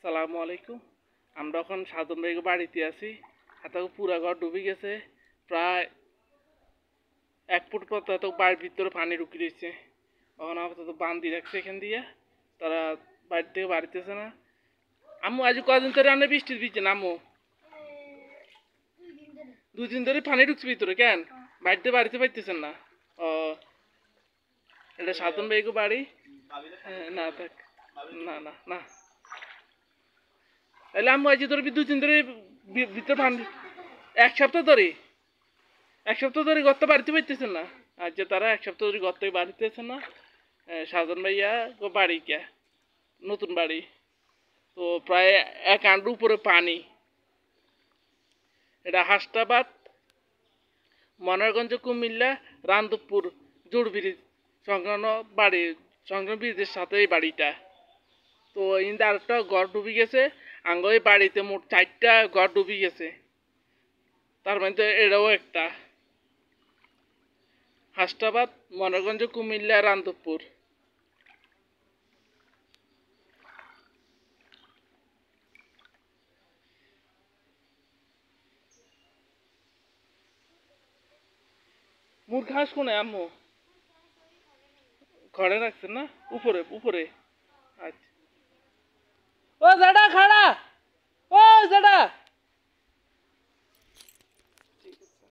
আসসালামু আলাইকুম। আমরা এখন সাধন ভাইকে বাড়িতে আছি। হাতে পুরা ঘর ডুবে গেছে। প্রায় 1 ফুট পর্যন্ত বাড়ির ভিতরে পানি ঢুকে রয়েছে। এখন আপাতত বান্ধি রাখছে এখান দিয়ে, তারা বাড়ি থেকে বাড়িতেছে না। আম্মু আজ কদিন ধরে আনে বৃষ্টির ভিজে না আম্মু? 2 দিন ধরে পানি ঢুকছে ভিতরে। কেন বাড়িতে পাইতেছেন না? ও, এটা সাধন ভাইকে বাড়ি। না থাক, না না না, তাহলে আম্মু আজ ধরে 2 দিন ধরে ভিতরে পানি, 1 সপ্তাহ ধরে গর্ত বাড়িতে পাইতেছেন না। আজ তারা 1 সপ্তাহ ধরে গর্ত বাড়িতেছে না। সাধন ভাইয়া বাড়ি কে নতুন বাড়ি, তো প্রায় 1 হাঁটুর উপরে পানি। এটা হাসনাবাদ, মনোহরগঞ্জ, কুমিল্লা, রামদপুর জোড় ব্রিজ সংলগ্ন বাড়ি, সংলগ্ন ব্রিজের সাথে এই বাড়িটা। তো ইন্দা আরেকটা ঘর ডুবে গেছে। আঙ্গ এই বাড়িতে মোট 4টা ঘর ডুবে গেছে, তার মধ্যে এটাও একটা। হাসনাবাদ, মনোহরগঞ্জ, কুমিল্লা, রামদপুর। মুরগি হাঁস কোনে আম্মু? ঘরে রাখছেন না? উপরে উপরে। আচ্ছা, ও জাডা খাড়া, ও জাডা।